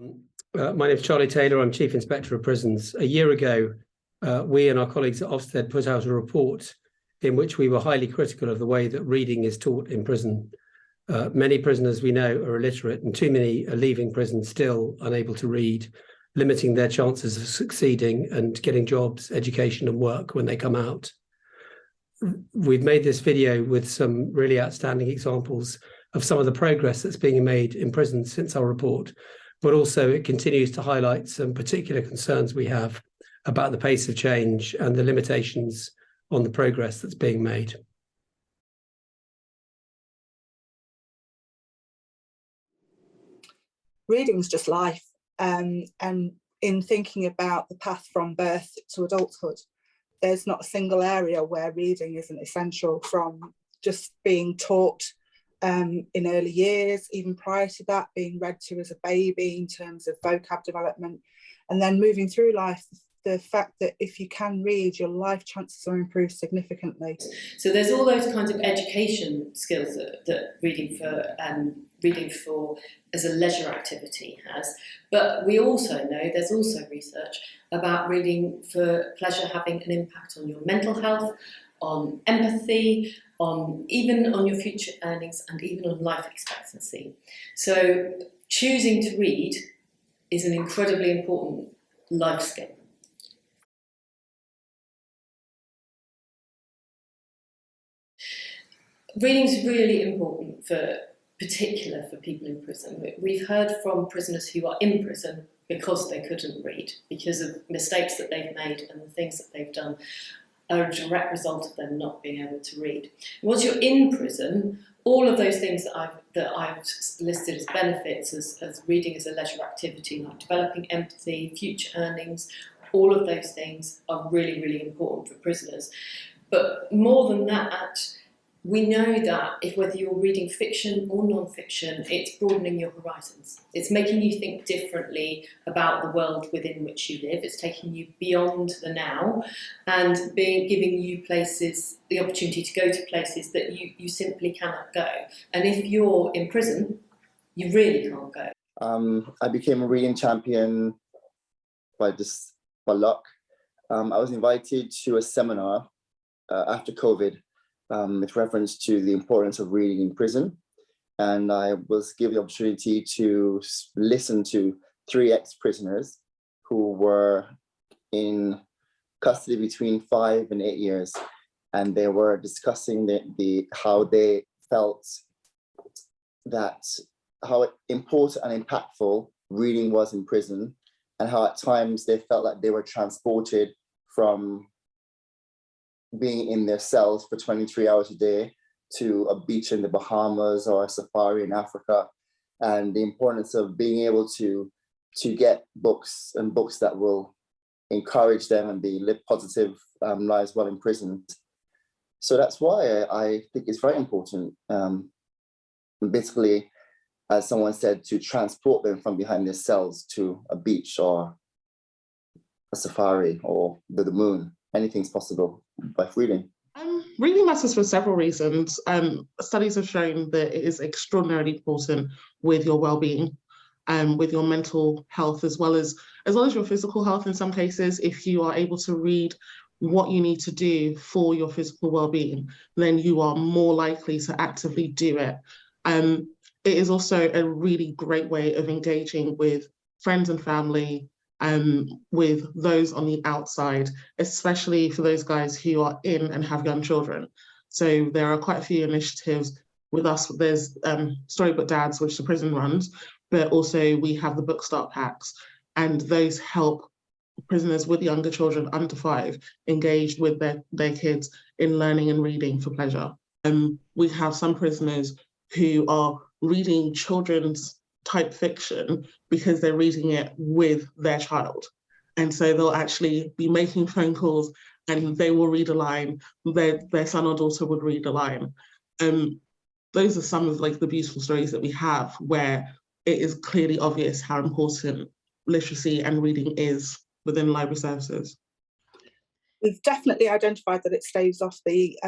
My name is Charlie Taylor. I'm Chief Inspector of Prisons. A year ago, we and our colleagues at Ofsted put out a report in which we were highly critical of the way that reading is taught in prison. Many prisoners we know are illiterate, and too many are leaving prison still unable to read, limiting their chances of succeeding and getting jobs, education and work when they come out. We've made this video with some really outstanding examples of some of the progress that's being made in prison since our report, but also it continues to highlight some particular concerns we have about the pace of change and the limitations on the progress that's being made. Reading's just life, and in thinking about the path from birth to adulthood, there's not a single area where reading isn't essential, from just being taught in early years, even prior to that, being read to as a baby in terms of vocab development, and then moving through life, the fact that if you can read, your life chances are improved significantly. So there's all those kinds of education skills that reading for as a leisure activity has, but we also know there's also research about reading for pleasure having an impact on your mental health, on empathy, even on your future earnings, and even on life expectancy. So choosing to read is an incredibly important life skill. Reading is really important, particular for people in prison. We've heard from prisoners who are in prison because they couldn't read, because of mistakes that they've made and the things that they've done are a direct result of them not being able to read. Once you're in prison, all of those things that I've listed as benefits, as reading as a leisure activity, like developing empathy, future earnings, all of those things are really, really important for prisoners. But more than that, we know that whether you're reading fiction or non-fiction, it's broadening your horizons. It's making you think differently about the world within which you live. It's taking you beyond the now and giving you the opportunity to go to places that you simply cannot go. And if you're in prison, you really can't go. I became a reading champion by luck. I was invited to a seminar after COVID with reference to the importance of reading in prison. And I was given the opportunity to listen to 3 ex-prisoners who were in custody between 5 and 8 years. And they were discussing how they felt how important and impactful reading was in prison, and how at times they felt like they were transported from being in their cells for 23 hours a day to a beach in the Bahamas or a safari in Africa, and the importance of being able to get books that will encourage them and live positive lives while in prison. So that's why I think it's very important, basically, as someone said, to transport them from behind their cells to a beach or a safari or the moon. Anything's possible by reading. Reading matters for several reasons. Studies have shown that it is extraordinarily important with your well-being, with your mental health, as well as your physical health in some cases. If you are able to read what you need to do for your physical well-being, then you are more likely to actively do it. It is also a really great way of engaging with friends and family, with those on the outside, especially for those guys who are in and have young children. So there are quite a few initiatives with us. There's Storybook Dads, which the prison runs, but also we have the Book Start Packs, and those help prisoners with younger children under 5 engaged with their kids in learning and reading for pleasure. We have some prisoners who are reading children's type fiction because they're reading it with their child. And so they'll actually be making phone calls and they will read a line, their son or daughter would read a line. Those are some of the beautiful stories that we have where it is clearly obvious how important literacy and reading is within library services. We've definitely identified that it staves off the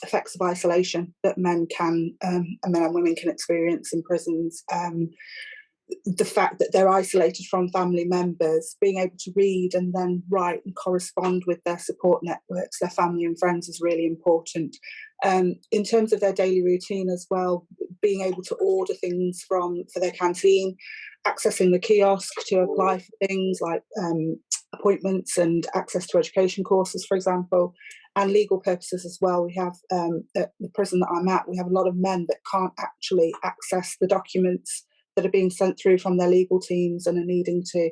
effects of isolation that men and women can experience in prisons. the fact that they're isolated from family members, being able to read and then write and correspond with their support networks, their family and friends, is really important. In terms of their daily routine as well, being able to order things for their canteen, accessing the kiosk to apply for things like appointments and access to education courses, for example, and legal purposes as well. We have, at the prison that I'm at, we have a lot of men that can't actually access the documents that are being sent through from their legal teams and are needing to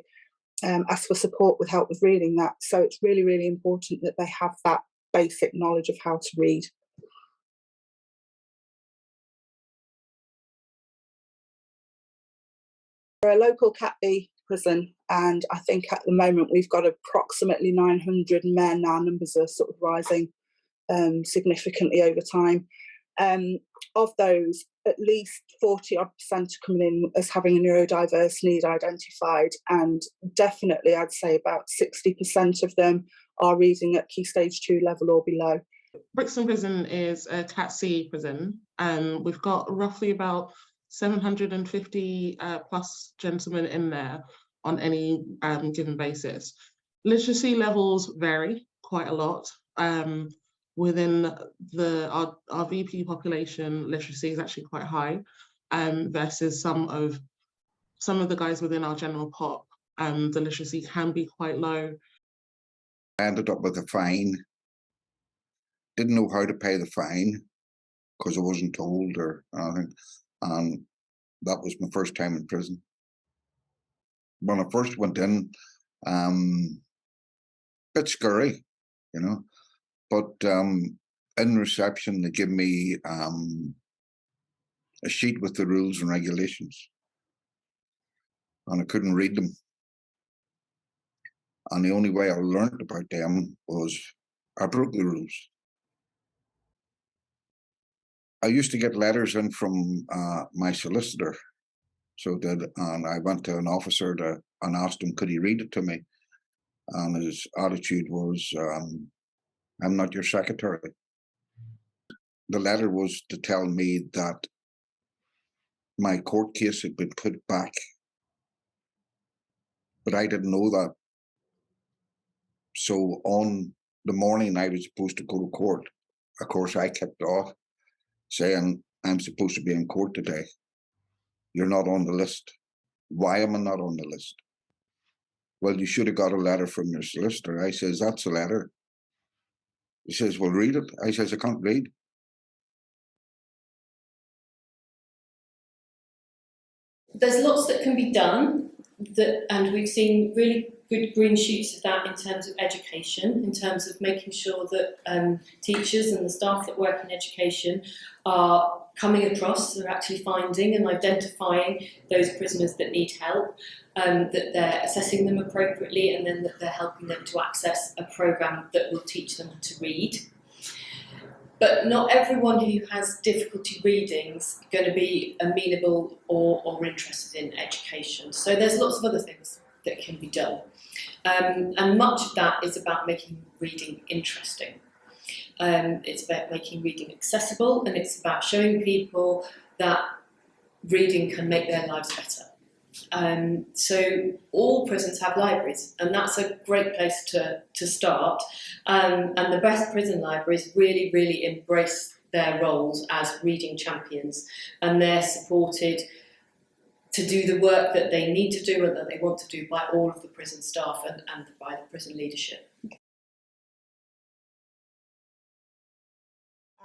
ask for support with help with reading that. So it's really, really important that they have that basic knowledge of how to read. We're a local Cat B prison, and I think at the moment we've got approximately 900 men. Our numbers are sort of rising significantly over time. Of those, at least 40% are coming in as having a neurodiverse need identified, and definitely I'd say about 60% of them are reading at Key Stage 2 level or below. Brixton Prison is a Cat C prison. We've got roughly about 750 plus gentlemen in there on any given basis. Literacy levels vary quite a lot. Within our VP population, literacy is actually quite high, versus some of the guys within our general pop, the literacy can be quite low. I ended up with a fine. Didn't know how to pay the fine because I wasn't told or anything. And that was my first time in prison. When I first went in, bit scary, you know. But in reception, they give me a sheet with the rules and regulations, and I couldn't read them. And the only way I learned about them was I broke the rules. I used to get letters in from my solicitor, and I went to an officer and asked him, could he read it to me? And his attitude was, I'm not your secretary. The letter was to tell me that my court case had been put back, but I didn't know that. So on the morning I was supposed to go to court, of course I kept off saying, I'm supposed to be in court today. You're not on the list. Why am I not on the list? Well, you should have got a letter from your solicitor. I says, that's a letter. He says, well, read it. I says, I can't read. There's lots that can be done, and we've seen really good green shoots of that in terms of education, in terms of making sure that teachers and the staff that work in education are coming across, they're actually finding and identifying those prisoners that need help, that they're assessing them appropriately, and then that they're helping them to access a programme that will teach them to read. But not everyone who has difficulty reading is going to be amenable or interested in education. So there's lots of other things that can be done. And much of that is about making reading interesting. It's about making reading accessible, and it's about showing people that reading can make their lives better. So all prisons have libraries, and that's a great place to start. And the best prison libraries really, really embrace their roles as reading champions, and they're supported to do the work that they need to do and that they want to do by all of the prison staff and by the prison leadership.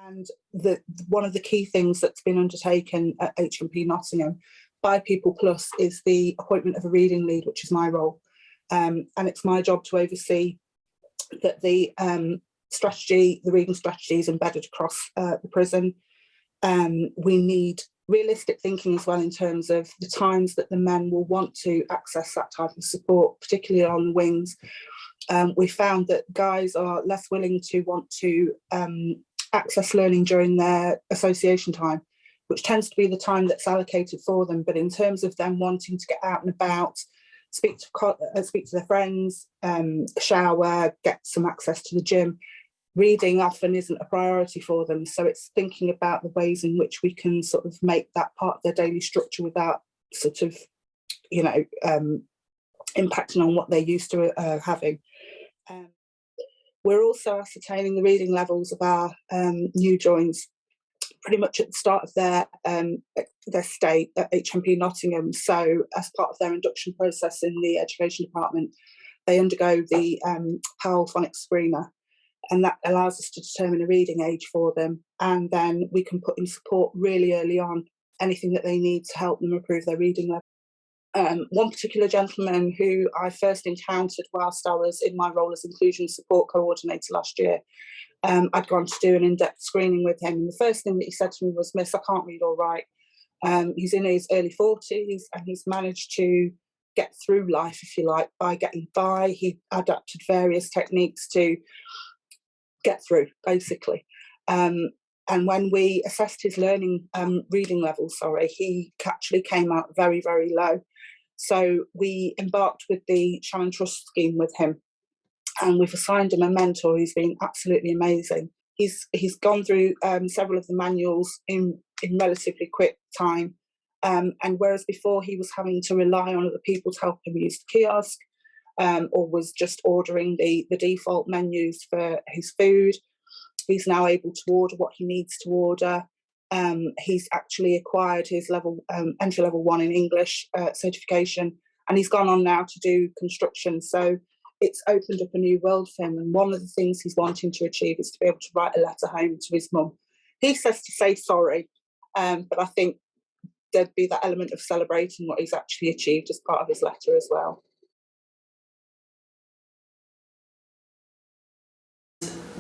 And one of the key things that's been undertaken at HMP Nottingham by People Plus is the appointment of a reading lead, which is my role. And it's my job to oversee that the reading strategy is embedded across the prison. We need realistic thinking as well in terms of the times that the men will want to access that type of support, particularly on the wings. We found that guys are less willing to want to access learning during their association time, which tends to be the time that's allocated for them. But in terms of them wanting to get out and about, speak to their friends, shower, get some access to the gym, reading often isn't a priority for them. So it's thinking about the ways in which we can sort of make that part of their daily structure without sort of impacting on what they're used to having. We're also ascertaining the reading levels of our new joins pretty much at the start of their stay at HMP Nottingham. So as part of their induction process in the education department, they undergo the Powell phonics screener, and that allows us to determine a reading age for them. And then we can put in support really early on, anything that they need to help them improve their reading level. One particular gentleman who I first encountered whilst I was in my role as inclusion support coordinator last year, I'd gone to do an in-depth screening with him. And the first thing that he said to me was, "Miss, I can't read all right." He's in his early 40s and he's managed to get through life, if you like, by getting by. He adapted various techniques to get through, basically. And when we assessed his reading levels, he actually came out very, very low. So we embarked with the Shannon Trust scheme with him, and we've assigned him a mentor who's been absolutely amazing. He's gone through several of the manuals in relatively quick time, and whereas before he was having to rely on other people to help him use the kiosk, or was just ordering the default menus for his food, he's now able to order what he needs to order. He's actually acquired his entry level 1 in English certification, and he's gone on now to do construction. So it's opened up a new world for him. And one of the things he's wanting to achieve is to be able to write a letter home to his mum. He says to say sorry, but I think there'd be that element of celebrating what he's actually achieved as part of his letter as well.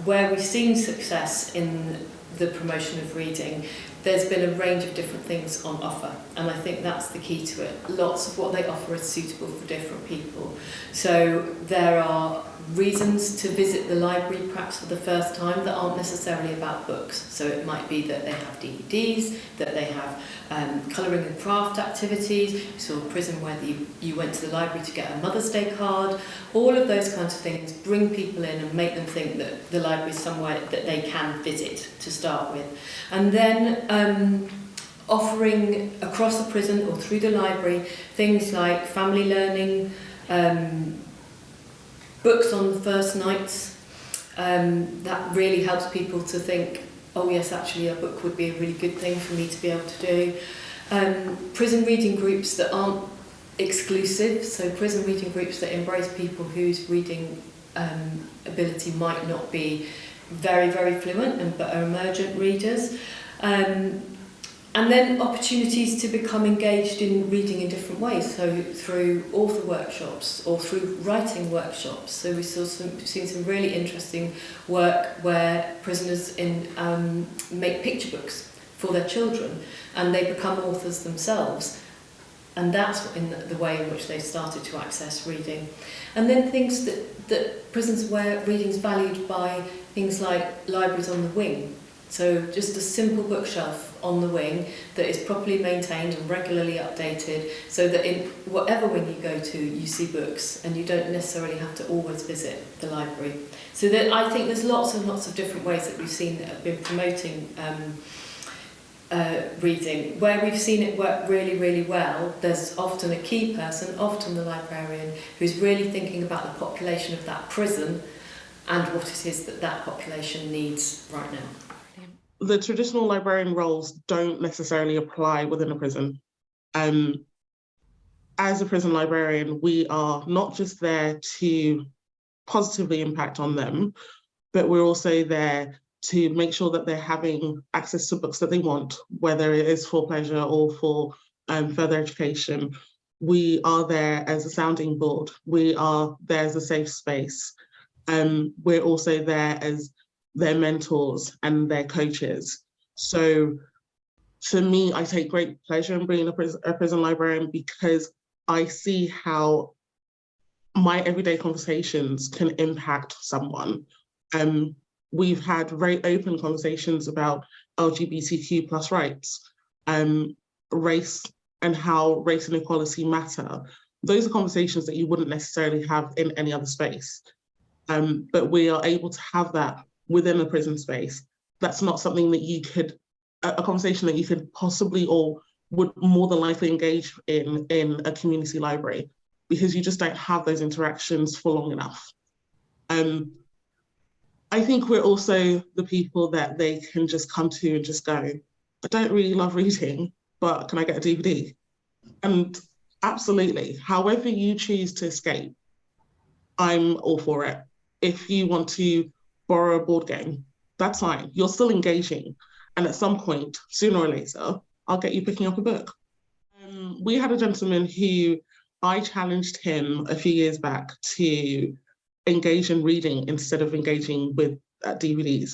Where we've seen success in the promotion of reading, there's been a range of different things on offer, and I think that's the key to it. Lots of what they offer is suitable for different people. So there are reasons to visit the library perhaps for the first time that aren't necessarily about books. So it might be that they have DVDs, that they have colouring and craft activities. You saw a prison where you went to the library to get a Mother's Day card. All of those kinds of things bring people in and make them think that the library is somewhere that they can visit to start with. And then offering across the prison or through the library things like family learning, books on the first nights, that really helps people to think, oh yes, actually a book would be a really good thing for me to be able to do. Prison reading groups that aren't exclusive, so prison reading groups that embrace people whose reading ability might not be very, very fluent but are emergent readers. And then opportunities to become engaged in reading in different ways, so through author workshops or through writing workshops. So we've seen some really interesting work where prisoners make picture books for their children and they become authors themselves. And that's in the way in which they've started to access reading. And then things that prisons where reading's valued by things like libraries on the wing. So just a simple bookshelf on the wing that is properly maintained and regularly updated, so that in whatever wing you go to, you see books and you don't necessarily have to always visit the library. So that I think there's lots and lots of different ways that we've seen that have been promoting reading. Where we've seen it work really, really well, there's often a key person, often the librarian, who's really thinking about the population of that prison and what it is that population needs right now. The traditional librarian roles don't necessarily apply within a prison. As a prison librarian, we are not just there to positively impact on them, but we're also there to make sure that they're having access to books that they want, whether it is for pleasure or for further education. We are there as a sounding board. We are there as a safe space. We're also there as their mentors and their coaches. So for me, I take great pleasure in being a prison librarian because I see how my everyday conversations can impact someone. We've had very open conversations about LGBTQ plus rights, race and how race and equality matter. Those are conversations that you wouldn't necessarily have in any other space. But we are able to have that within a prison space. That's not something that a conversation that you could possibly or would more than likely engage in a community library, because you just don't have those interactions for long enough. I think we're also the people that they can just come to and just go, I don't really love reading, but can I get a DVD? And absolutely, however you choose to escape, I'm all for it. If you want to borrow a board game, that's fine. You're still engaging. And at some point, sooner or later, I'll get you picking up a book. We had a gentleman who I challenged him a few years back to engage in reading instead of engaging with DVDs.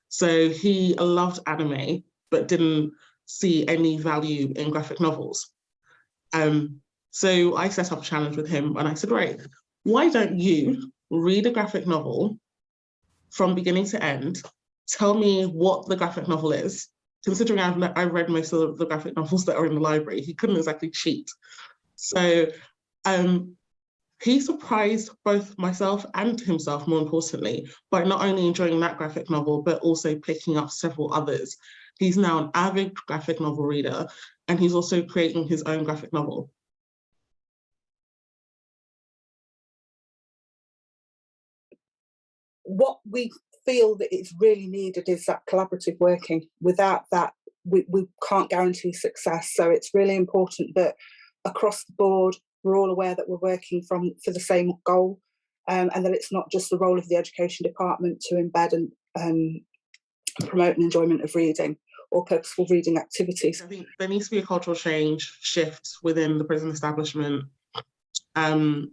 So he loved anime, but didn't see any value in graphic novels. So I set up a challenge with him and I said, right, why don't you read a graphic novel from beginning to end? Tell me what the graphic novel is. Considering I've read most of the graphic novels that are in the library, he couldn't exactly cheat. So he surprised both myself and himself, more importantly, by not only enjoying that graphic novel, but also picking up several others. He's now an avid graphic novel reader, and he's also creating his own graphic novel. What we feel that is really needed is that collaborative working. Without that, we can't guarantee success. So it's really important that across the board, we're all aware that we're working for the same goal, and that it's not just the role of the education department to embed and promote an enjoyment of reading or purposeful reading activities. I think there needs to be a cultural shift within the prison establishment. The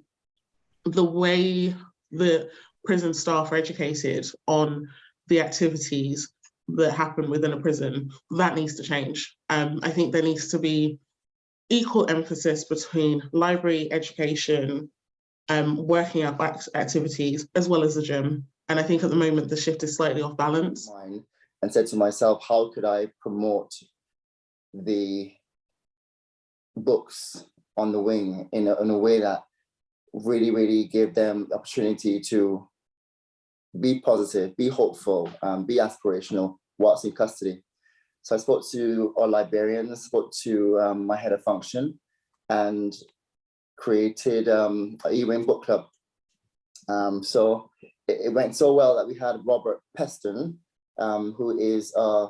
way the prison staff are educated on the activities that happen within a prison, that needs to change. I think there needs to be equal emphasis between library education, working up activities, as well as the gym. And I think at the moment the shift is slightly off balance. And said to myself, how could I promote the books on the wing in a way that really gave them the opportunity to be positive, be hopeful, be aspirational whilst in custody. So I spoke to our librarians, spoke to my head of function, and created an e-wing book club. So it went so well that we had Robert Peston, who is a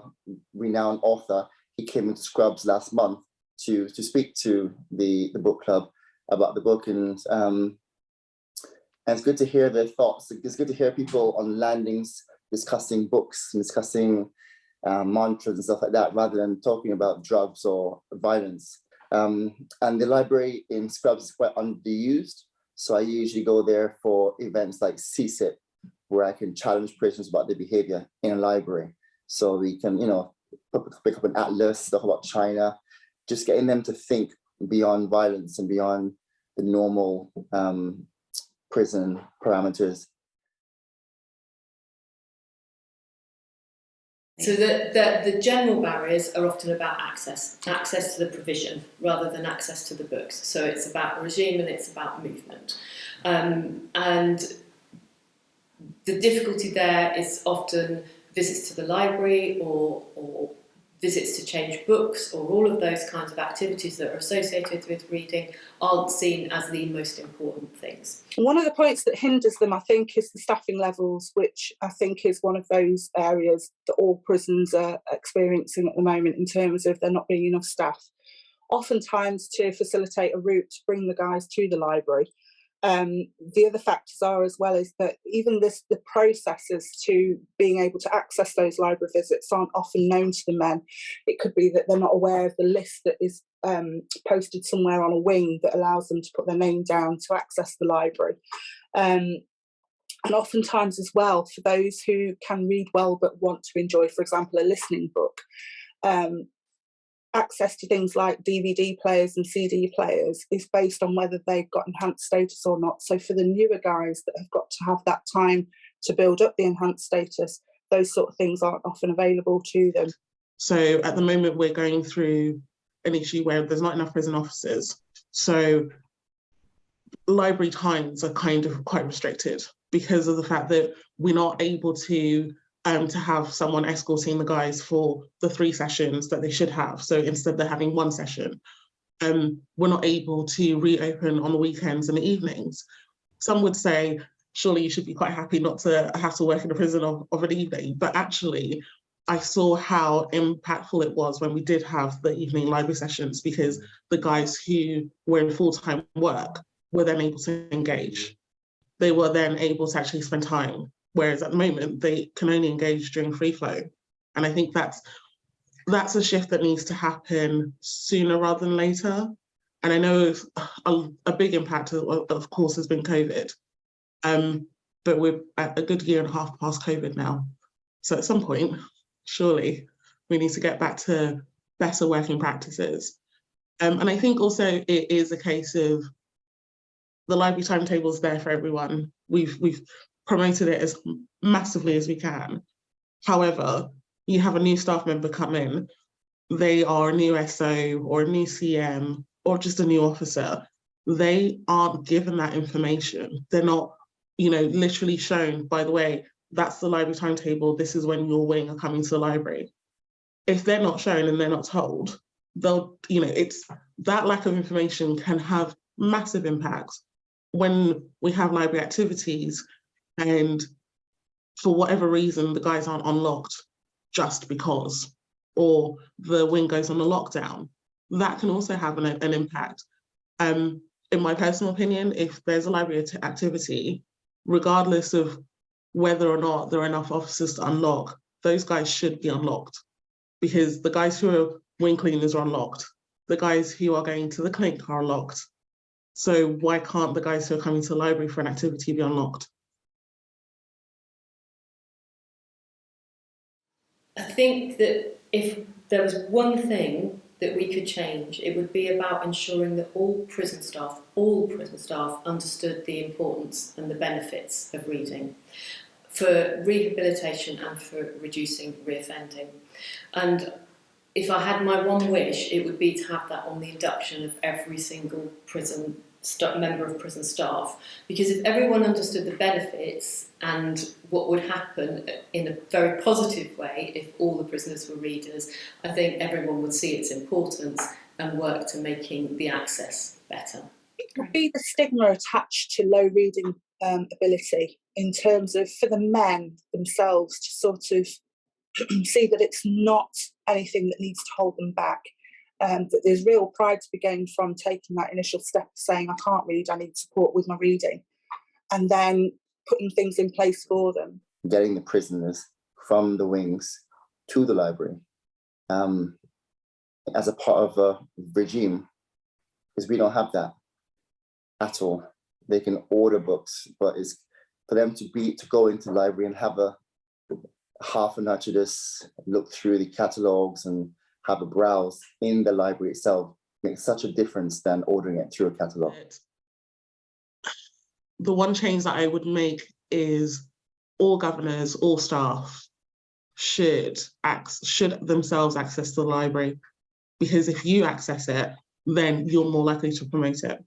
renowned author. He came into Scrubs last month to speak to the book club about the book, and it's good to hear their thoughts. It's good to hear people on landings discussing books, discussing mantras and stuff like that, rather than talking about drugs or violence. And the library in Scrubs is quite underused, so I usually go there for events like CSIP, where I can challenge prisoners about their behavior in a library. So we can, pick up an atlas, talk about China, just getting them to think beyond violence and beyond the normal prison parameters. So the general barriers are often about access to the provision rather than access to the books. So it's about regime and it's about movement. And the difficulty there is often visits to the library or visits to change books, or all of those kinds of activities that are associated with reading aren't seen as the most important things. One of the points that hinders them, I think, is the staffing levels, which I think is one of those areas that all prisons are experiencing at the moment in terms of there not being enough staff. Oftentimes, to facilitate a route to bring the guys to the library. The other factors are as well is that even the processes to being able to access those library visits aren't often known to the men. It could be that they're not aware of the list that is posted somewhere on a wing that allows them to put their name down to access the library. And oftentimes as well, for those who can read well but want to enjoy, for example, a listening book, access to things like DVD players and CD players is based on whether they've got enhanced status or not. So for the newer guys that have got to have that time to build up the enhanced status, those sort of things aren't often available to them. So at the moment, we're going through an issue where there's not enough prison officers. So library times are kind of quite restricted because of the fact that we're not able to to have someone escorting the guys for the 3 sessions that they should have. So instead they're having 1 session. We're not able to reopen on the weekends and the evenings. Some would say, surely you should be quite happy not to have to work in a prison of an evening. But actually, I saw how impactful it was when we did have the evening library sessions, because the guys who were in full-time work were then able to engage. They were then able to actually spend time, whereas at the moment they can only engage during free flow. And I think that's a shift that needs to happen sooner rather than later. And I know a big impact, of course, has been COVID. But we're at a good 1.5 years past COVID now. So at some point, surely we need to get back to better working practices. And I think also it is a case of the library timetable is there for everyone. We've promoted it as massively as we can. However, you have a new staff member come in, they are a new SO or a new CM or just a new officer. They aren't given that information. They're not, literally shown, by the way, that's the library timetable, this is when your wing are coming to the library. If they're not shown and they're not told, they'll, it's that lack of information can have massive impacts when we have library activities and for whatever reason, the guys aren't unlocked just because, or the wing goes on a lockdown. That can also have an impact. In my personal opinion, if there's a library activity, regardless of whether or not there are enough officers to unlock, those guys should be unlocked, because the guys who are wing cleaners are unlocked. The guys who are going to the clinic are unlocked. So why can't the guys who are coming to the library for an activity be unlocked? I think that if there was one thing that we could change, it would be about ensuring that all prison staff understood the importance and the benefits of reading for rehabilitation and for reducing reoffending. And if I had my one wish, it would be to have that on the induction of every single member of prison staff, because if everyone understood the benefits and what would happen in a very positive way if all the prisoners were readers, I think everyone would see its importance and work to making the access better. It could be the stigma attached to low reading ability in terms of, for the men themselves, to sort of see that it's not anything that needs to hold them back. That there's real pride to be gained from taking that initial step of saying, I can't read, I need support with my reading, and then putting things in place for them. Getting the prisoners from the wings to the library as a part of a regime, because we don't have that at all. They can order books, but it's for them to go into the library and have a half an hour to just look through the catalogues and have a browse in the library itself makes such a difference than ordering it through a catalogue. The one change that I would make is all governors, all staff should themselves access the library, because if you access it, then you're more likely to promote it.